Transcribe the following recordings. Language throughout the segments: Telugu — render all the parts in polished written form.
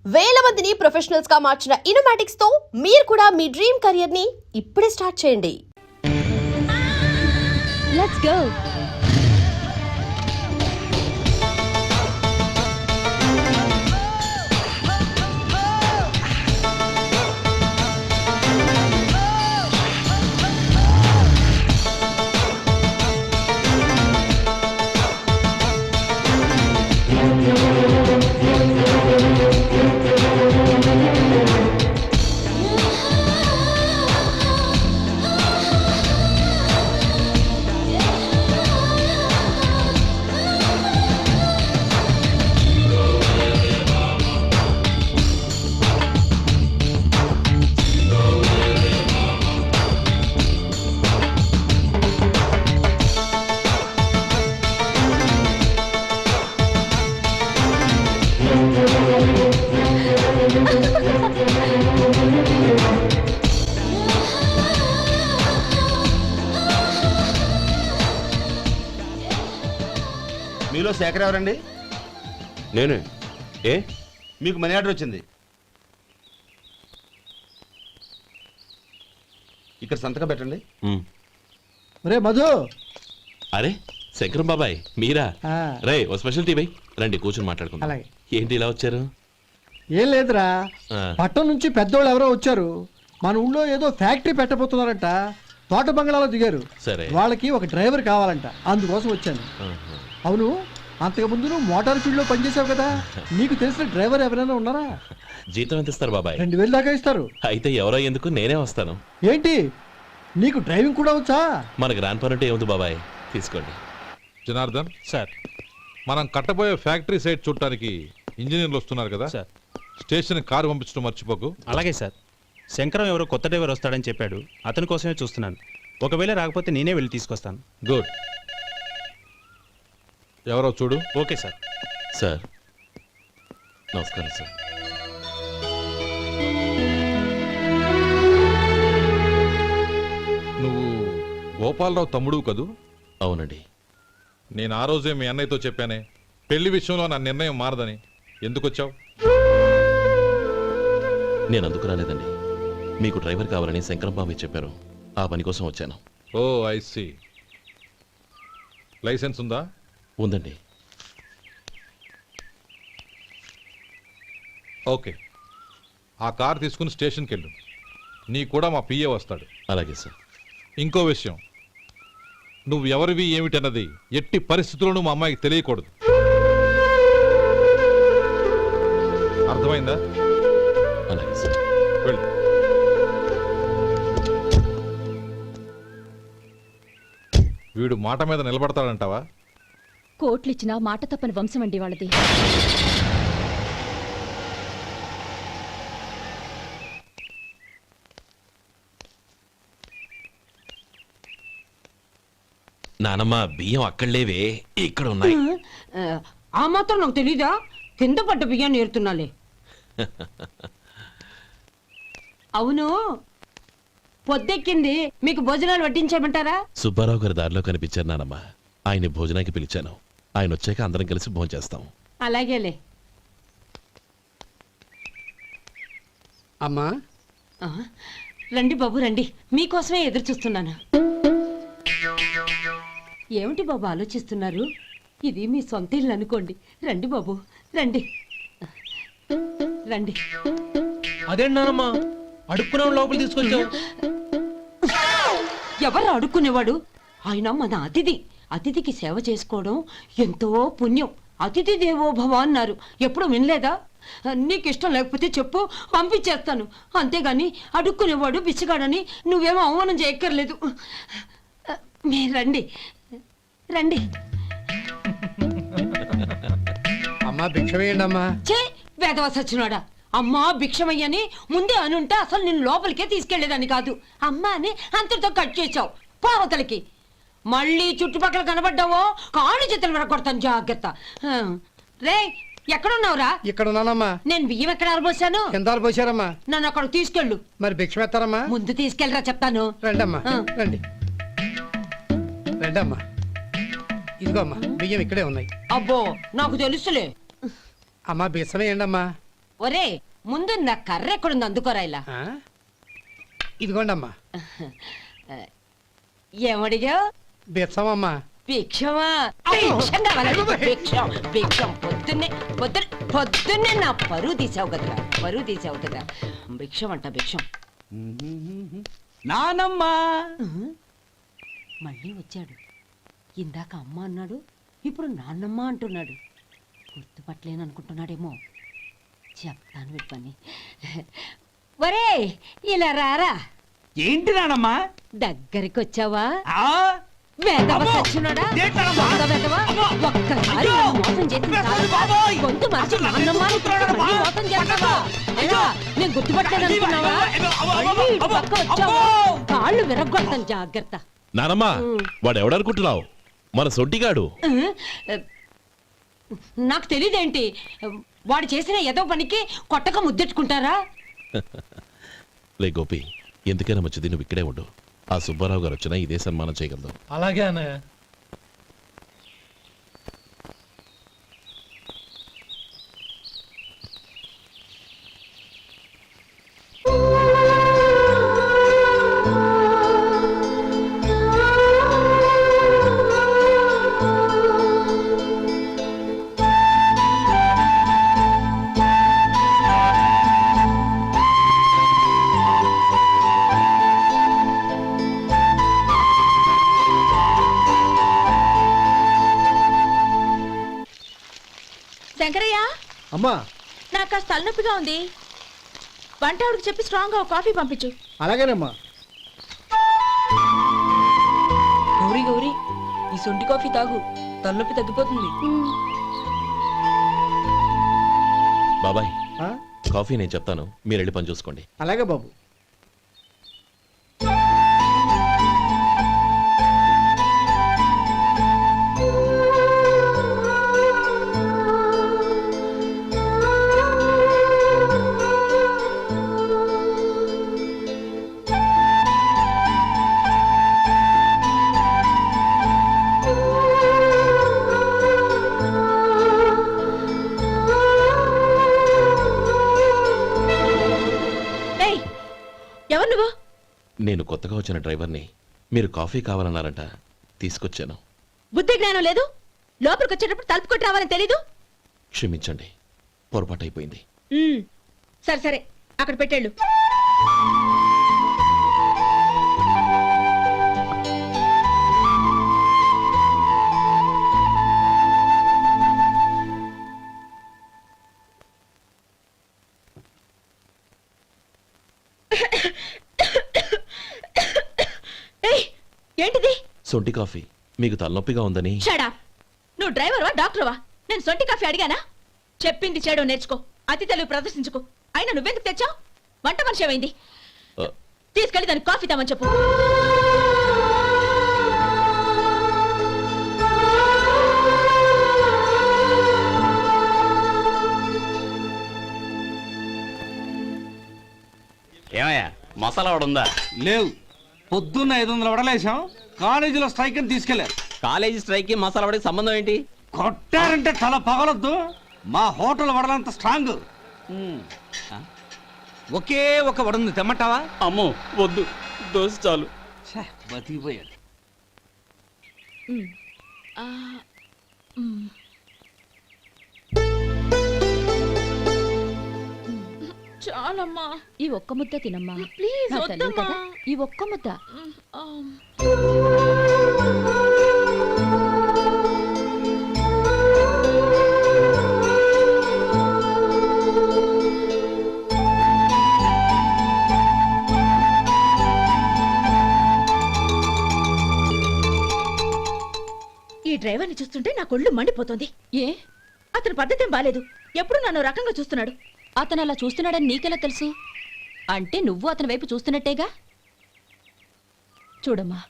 వేల మందిని ప్రొఫెషనల్స్ గా మార్చిన ఇనోమాటిక్స్ తో మీరు కూడా మీ డ్రీమ్ కెరియర్ ని ఇప్పుడే స్టార్ట్ చేయండి. Let's go. మీలో శేఖర్ ఎవరండి? నేనే. ఏ మీకు మనీ ఆర్డర్ వచ్చింది. ఇక్కడ సంతకం పెట్టండి. రే మధు. అరే శంకరం బాబాయ్ మీరా? రే ఓ స్పెషల్ టీ బై రండి కూర్చొని మాట్లాడుకుందాం. అలాగే. ఏంటి ఇలా వచ్చారు? ఏం లేదురా, ఆ. పట్టణం నుంచి పెద్దోళ్ళు ఎవరో వచ్చారు. మన ఊళ్ళో ఏదో ఫ్యాక్టరీ పెట్టబోతున్నారంట. తోట బంగ్లాలో దిగారు. సరే. వాళ్ళకి ఒక డ్రైవర్ కావాలంట, అందుకోసం వచ్చాను. ఆహా. అవును, అంతకు ముందు నువ్వు మోటార్ ఫీల్డ్ లో పనిచేసావు కదా, నీకు తెలిసిన డ్రైవర్ ఎవరైనా ఉన్నారా? జీతం ఎంత ఇస్తారు బాబాయ్? 2000 దాకా ఇస్తారు. అయితే ఎవరో ఎందుకు నేనే వస్తాను. ఏంటి, నీకు డ్రైవింగ్ కూడా వచ్చా? మనకు రాని పని అంటే ఏముంది బాబాయ్, తీసుకోండి. జనార్దన్ సార్. మనం కట్టబోయే ఫ్యాక్టరీ సైట్ చూడటానికి ఇంజనీర్లు వస్తున్నారు కదా సార్. స్టేషన్ కారు పంపించడం మర్చిపోకు. అలాగే సార్. శంకరం ఎవరో కొత్త డ్రైవర్ వస్తాడని చెప్పాడు, అతని కోసమే చూస్తున్నాను. ఒకవేళ రాకపోతే నేనే వెళ్ళి తీసుకొస్తాను. గుడ్. ఎవరో చూడు. Okay sir. సార్ నమస్కారం సార్. నువ్వు గోపాలరావు తమ్ముడు కదూ? అవునండి. నేను ఆ రోజే మీ అన్నయ్యతో చెప్పానే, పెళ్లి విషయంలో నా నిర్ణయం మారదని. ఎందుకు వచ్చావు? నేను అందుకు రాలేదండి, మీకు డ్రైవర్ కావాలని శంకరం బాబాయ్ చెప్పారు, ఆ పని కోసం వచ్చాను. ఓ ఐ సీ. లైసెన్స్ ఉందా? ఉందండి. ఓకే, ఆ కార్ తీసుకుని స్టేషన్కి వెళ్ళు. నీ కూడా మా పిఏ వస్తాడు. అలాగే సార్. ఇంకో విషయం, నువ్వు ఎవరివి ఏమిటన్నది ఎట్టి పరిస్థితుల్లోనూ మా అమ్మాయికి తెలియకూడదు. అర్థమైందా? అలాగే సార్. వెళ్ళు. వీడు మాట మీద నిలబడతాడంటావా? కోట్లిచ్చినా మాట తప్పని వంశం అండి వాళ్ళది. నానమ్మ బియ్యం అక్కడ లేవే, ఇక్కడ ఉన్నాయి. ఆ మాత్రం నాకు తెలీదా? కింద పడ్డ బియ్యాన్ని ఏరుతున్నాలే. అవును, పొద్దెక్కింది, మీకు భోజనాలు వడ్డించేయమంటారా? సుబ్బారావు గారి దారిలో కనిపించారు నానమ్మ, ఆయన భోజనానికి పిలిచాను. ఆయన వచ్చాక అందరం కలిసి భోజనం చేస్తాం. అలాగేలే. అమ్మా, ఆ, రండి బాబు రండి, మీకోసమే ఎదురు చూస్తున్నాను. ఏమిటి బాబు ఆలోచిస్తున్నారు? ఇది మీ సొంత ఇల్లు అనుకోండి. రండి బాబు రండి రండి. అదేంటమ్మా అడుక్కునే లోపల తీసుకొచ్చావు? ఎవరు అడుక్కునేవాడు? ఆయన మన అతిథి. అతిథికి సేవ చేసుకోవడం ఎంతో పుణ్యం. అతిథి దేవో భవ అన్నారు, ఎప్పుడు వినలేదా? నీకు ఇష్టం లేకపోతే చెప్పు, పంపించేస్తాను. అంతేగాని అడుక్కునేవాడు బిచ్చగాడని నువ్వేమో అవమానం చేయక్కర్లేదు. మీరు రండి రండి. అమ్మా భిక్ష వేయండి అమ్మా. చే వేదవ సచ్చినోడా, అమ్మా భిక్షమయ్యని ముందే అనుంటే అసలు నిన్ను లోపలికే తీసుకెళ్లేదని కాదు. అమ్మ అని అంతటితో కట్ చేసావు. పావతలకి మళ్ళీ చుట్టుపక్కల కనబడ్డావో కాళ్ళు చేతులు విరగొడతాను, జాగ్రత్త. రే ఎక్కడున్నావురా? ఇక్కడ ఉన్నానమ్మా. నేను బియ్యం ఎక్కడ ఆరబోసాను? ఎంత పోసారమ్మా? నన్ను అక్కడ తీసుకెళ్ళు. మరి భిక్ష పెడతారమ్మా? ముందు తీసుకెళ్ళరా చెప్తాను. రండమ్మా రండి రండమ్మా. ఇదిగో అమ్మా, బియ్యం ఇక్కడే ఉన్నాయి. అబ్బో నాకు తెలుసులే. అమ్మా బిసమేయండి అమ్మా. ఒరే ముందు నా కర్ర ఎక్కడుంది అందుకోరా ఇలా ఇదిగోండమ్మా. ఏమడిగా బెచ్చమమ్మా. భిక్షమా భిక్షం కావాలండి భిక్షం భిక్షం పొద్దున్నే నా పరువు తీసావు కదరా భిక్షం అంట భిక్షం నానమ్మ. మళ్ళీ వచ్చాడు ఇందాక అమ్మ అన్నాడు ఇప్పుడు నాన్నమ్మ అంటున్నాడు గుర్తుపట్టలేను అనుకుంటున్నాడేమో చెప్తాను వీడి పని ఒరే ఇలా రారా ఏంటి నానమ్మా? దగ్గరికి వచ్చావా వేదవ సచ్చినోడా? దొంగ వేదవ. ఒక్కసారి నన్ను మోసం చేసింది చాలు. గొంతు మార్చి నాన్నమ్మ అని పిలిచి మళ్ళీ మోసం చేస్తావా? ఎలా? నేను గుర్తుపట్టలేదు అనుకున్నావా? మళ్ళీ ఇటు పక్క వచ్చావా? కాళ్ళు విరగ్గొడతాను జాగ్రత్త. నానమ్మా వాడు ఎవడనుకుంటున్నావు? మన సొంటిగాడు. నాకు తెలియదేంటి వాడు చేసిన ఏదో పనికి కొట్టక ముద్దెట్టుకుంటారా? లే గోపి, ఎందుకైనా మంచిది నువ్వు ఇక్కడే ఉండు. ఆ సుబ్బారావు గారు వచ్చినా ఇదే సన్మానం చేయగలదు. అలాగే అన్నయ్య. శంకరయ్య, అమ్మా. నాకు కాస్త తలనొప్పిగా ఉంది. వంట ఆవిడకి చెప్పి స్ట్రాంగ్ గా కాఫీ పంపించు. అలాగేనమ్మా. గౌరీ గౌరీ, ఈ సొంటి కాఫీ తాగు, తలనొప్పి తగ్గిపోతుంది. బాబాయ్ ఆ? కాఫీ నేను చెప్తాను, మీరు వెళ్ళి పని చూసుకోండి. అలాగే బాబు. ఎవరు నువ్వు? నేను కొత్తగా వచ్చిన డ్రైవర్ని. మీరు కాఫీ కావాలన్నారంట, తీసుకొచ్చాను. బుద్ధి జ్ఞానం లేదు. లోపలికి వచ్చేటప్పుడు తలుపు కొట్టి రావాలని తెలీదు. క్షమించండి, పొరపాటు అయిపోయింది. సరే సరే, అక్కడ పెట్టేళ్ళు. ఏంటిది? సొంటి కాఫీ. మీకు తలనొప్పిగా ఉందని. షడా, నువ్వు డ్రైవర్వా డాక్టర్వా? నేను సొంటి కాఫీ అడిగానా? చెప్పింది చేయడం నేర్చుకో, అతి తెలివి ప్రదర్శించుకో. అయినా నువ్వెందుకు తెచ్చావు? వంట మనిషి ఏమైంది? ఆ. తీసుకెళ్ళి దానికి కాఫీ తామని చెప్పు. ఏమయ్యా మసాలా వడ ఉందా? లేవు. పొద్దున్న 500 వడలేసాం. కాలేజీలో స్ట్రైక్ అని తీసుకెళ్లారు. కాలేజీ స్ట్రైక్ కి మసాలా వడకి సంబంధం ఏంటి? కొట్టారంటే తల పగలొద్దు. మా హోటల్ వడలంత స్ట్రాంగ్. ఒకే ఒక వడ ఉంది, తెమ్మంటావా? అమ్మో వద్దు, దోశ చాలు. బతికిపోయాడు. చాలమ్మా, ఈ ఒక్క ముద్ద తినమ్మా ప్లీజ్. నా తల్లి వద్దమ్మా. కదా, ఈ ఒక్క ముద్ద. ఈ డ్రైవర్ని చూస్తుంటే నా కొళ్ళు మండిపోతుంది. ఏ, అతని పద్ధతి ఏం బాలేదు. ఎప్పుడు నన్ను రకంగా చూస్తున్నాడు. అతను అలా చూస్తున్నాడని నీకెలా తెలుసు? అంటే నువ్వు అతని వైపు చూస్తున్నట్టేగా. చూడమ్మా,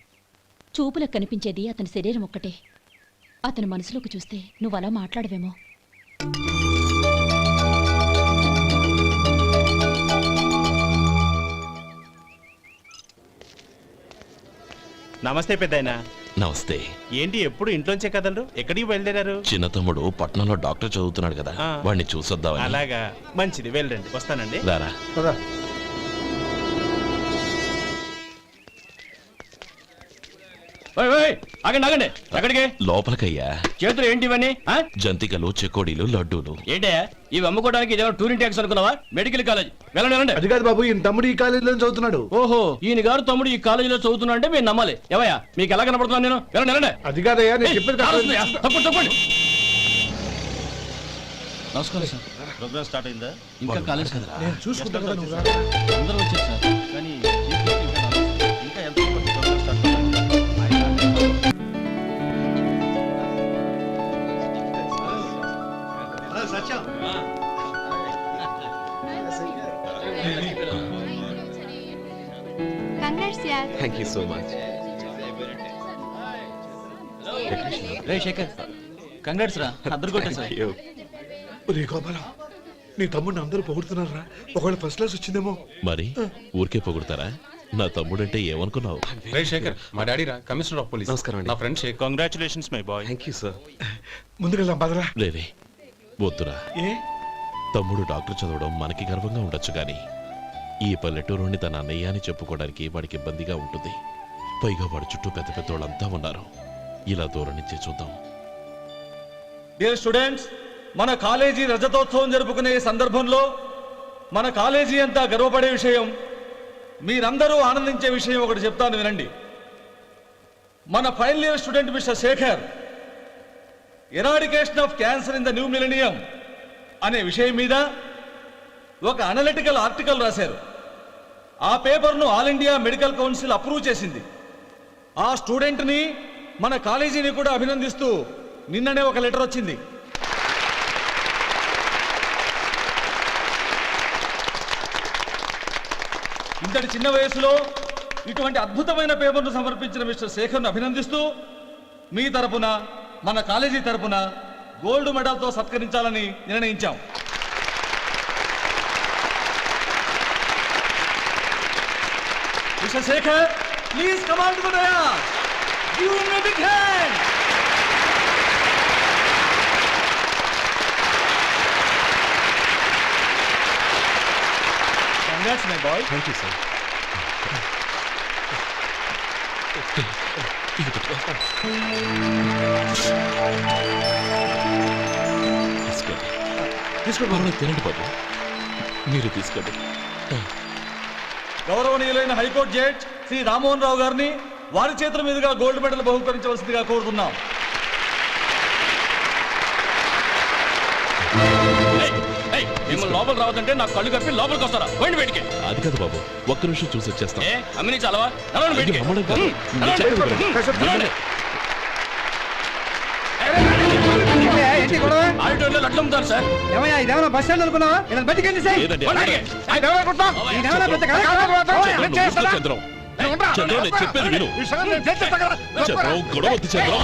చూపులకు కనిపించేది అతని శరీరం ఒక్కటే. అతని మనసులోకి చూస్తే నువ్వు అలా మాట్లాడవేమో. నమస్తే పెద్దాయనా. నమస్తే. ఏంటి ఎప్పుడు ఇంట్లోంచే కదలరు? ఎక్కడికి బయలుదేరారు? చిన్న తమ్ముడు పట్నంలో డాక్టర్ చదువుతున్నాడు కదా, ఆ. వాడిని చూసొద్దామని. అలాగా, మంచిది, వెళ్ళండి. వస్తానండి. రారా. కదా ఆగండి ఆగండి, ఎక్కడికి? లోపలికయ్యా. చేతులు ఏంటి ఇవన్నీ? జంతికలు, చెకోడీలు, లడ్డూలు. ఏంటే ఇవి అమ్ముకోవడానికి ఇదేమో టూరింగ్ ట్యాక్స్ అనుకున్నావా? మెడికల్ కాలేజ్, వెళ్ళండి వెళ్ళండి. అది కాదు బాబు, ఈయన తమ్ముడు ఈ కాలేజీలో చదువుతున్నాడు. ఓహో, ఈయన గారు తమ్ముడు ఈ కాలేజీలో చదువుతున్నా అంటే మీరు నమ్మాలి. ఏవయ్యా, మీకు ఎలా కనపడుతున్నాను నేను? వెళ్ళండి వెళ్ళండి. అది కాదయ్యా, నేను చెప్పేది కాదు. తప్పండి తప్పండి. నమస్కారం సార్. ప్రోగ్రామ్ స్టార్ట్ అయిందా? ఇంకా కాలేజ్ కదా. నేను చూసుకుంటాను కదా, నువ్వు రా. అందరూ వచ్చారు సార్. కానీ ఇంకా ఎంత ప్రోగ్రామ్ స్టార్ట్ అవ్వాలి? Thank you so much. రే శేఖర్, కంగ్రాట్స్ రా, అద్దరు కొట్టేసా. రే గోపాలం, నీ తమ్ముడిని అందరూ పొగుడుతున్నారా? ఒకవేళ ఫస్ట్ క్లాస్ వచ్చిందేమో. మరి ఊరికే పొగుడతారా? నా తమ్ముడంటే ఏమనుకున్నావు? శేఖర్, మా డాడీ రా, కమిషనర్ ఆఫ్ పోలీస్. నమస్కారం నా friend Shekhar. Congratulations my boy. Thank you sir. ముందుకెళ్దాం పదరా. లేదే, వద్దురా. ఏ తమ్ముడు డాక్టర్ చదవడం మనకి గర్వంగా ఉండొచ్చు కానీ ఈ పల్లెటూరుని తన అన్నయ్య అని చెప్పుకోవడానికి వాడికి ఇబ్బందిగా ఉంటుంది. పైగా వాడి చుట్టూ పెద్ద పెద్దోళ్ళంతా ఉన్నారు. ఇలా దూరం నుంచి చూద్దాం. డియర్ స్టూడెంట్స్, మన కాలేజీ రజతోత్సవం జరుపుకునే ఈ సందర్భంలో మన కాలేజీ అంతా గర్వపడే విషయం, మీరందరూ ఆనందించే విషయం ఒకటి చెప్తాను వినండి. మన final year student mister Shekhar eradication of cancer in the new millennium అనే విషయం మీద ఒక అనలిటికల్ ఆర్టికల్ రాశారు. ఆ పేపర్ను all India medical council approve చేసింది. ఆ స్టూడెంట్ని, మన కాలేజీని కూడా అభినందిస్తూ నిన్ననే ఒక లెటర్ వచ్చింది. ఇంతటి చిన్న వయసులో ఇటువంటి అద్భుతమైన పేపర్ను సమర్పించిన మిస్టర్ శేఖర్ను అభినందిస్తూ మీ తరపున, మన కాలేజీ తరపున గోల్డ్ మెడల్తో సత్కరించాలని నిర్ణయించాం. Mister Shekhar, please come on to the dais. Give him a big hand. Congrats my boy. Thank you sir. తీసుకోండి, తినండి బాబు. మీరు తీసుకోండి. గౌరవనీయులైన హైకోర్టు జడ్జ్ శ్రీ రామ్మోహన్ రావు గారిని వారి చేతుల మీదుగా గోల్డ్ మెడల్ బహుకరించవలసిందిగా కోరుతున్నాం. మిమ్మల్ని లోపల రావద్దంటే నాకు కళ్ళు కప్పి లోపలికి వస్తారా? పోయింది బయటికి. అది కాదు బాబు, ఒక్క నిమిషం చూసి వచ్చేస్తాం. అమ్మిని చాలవా? నడవండి బయటికి. అయ్యో, అమ్మడం కాదు. నేను చెప్పేది వినండి. నడవండి. ఆడిటోరియంలో లడ్లు అమ్ముతారు సార్. ఏమయ్యా, ఇదేమన్నా బస్ స్టాండ్ అనుకున్నావా? ఇలా బయటికి వెళ్ళి సార్. లేదండి, బయటికి. ఇదేమన్నా పెద్ద చంద్రం, చంద్రం, నేను చెప్పేది విను. చంద్రం, గొడవ వద్దు చంద్రం.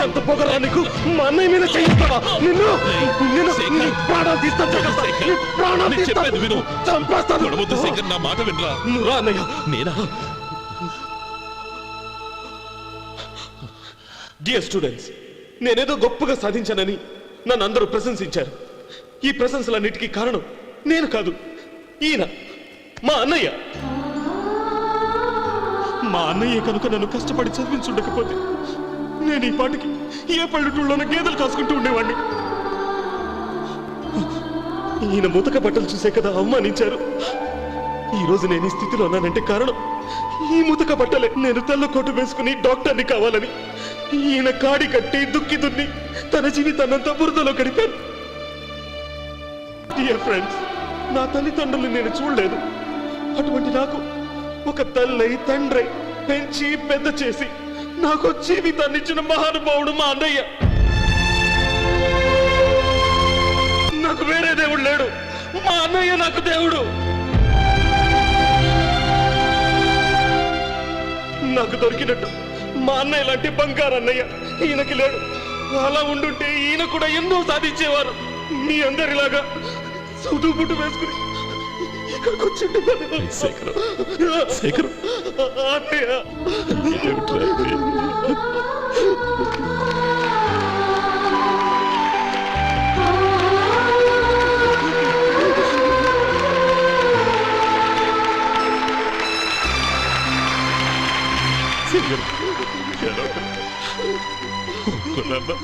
ఎంత పొగరా నీకు? మా అన్నయ్య మీద చేయిస్తావా? నిన్ను నిన్ను నీ ప్రాణాలు తీస్తాను. నీ ప్రాణాలు నేను చెప్పేది తీస్తాను. విను. చంపేస్తాను. గొడవ వద్దు శేఖర్, నా మాట వినరా. నువ్వు రా అన్నయ్య. నేనా? డియర్ స్టూడెంట్స్, నేనేదో గొప్పగా సాధించానని నన్ను అందరూ ప్రశంసించారు. ఈ ప్రశంసలన్నిటికీ కారణం నేను కాదు, ఈయన మా అన్నయ్య. మా అన్నయ్య కనుక నన్ను కష్టపడి చదివించుండకపోతే నేను ఈ పాటికి ఏ పల్లెటూళ్ళలోనూ గేదెలు కాసుకుంటూ ఉండేవాడిని. ఈయన ముతక బట్టలు చూసే కదా అవమానించారు. ఈ రోజు నేను ఈ స్థితిలో ఉన్నానంటే కారణం ఈ ముతక బట్టలే. నేను తెల్ల కోటు వేసుకుని డాక్టర్ని కావాలని ఈయన కాడి కట్టి దుక్కి దున్ని తన జీవితాన్నంతా బురదలో గడిపాను. డియర్ ఫ్రెండ్స్, నా తల్లిదండ్రులు నేను చూడలేదు. అటువంటి నాకు ఒక తల్లై తండ్రై పెంచి పెద్ద చేసి నాకు జీవితాన్ని ఇచ్చిన మహానుభావుడు మా అన్నయ్య. నాకు వేరే దేవుడు లేడు, మా అన్నయ్య నాకు దేవుడు. నాకు దొరికినట్టు మా అన్నయ్య లాంటి బంగారు అన్నయ్య ఈయనకి లేడు. అలా ఉండుంటే ఈయన కూడా ఎన్నో సాధించేవారు. మీ అందరిలాగా సుటు బుట్టు వేసుకుని ఇక్కడికి వచ్చిండే శేఖరం శేఖరం అన్నయ్య ఏమిట్రా ఇది? శేఖరం, ఏడవకు. ఊరుకోనన్నా.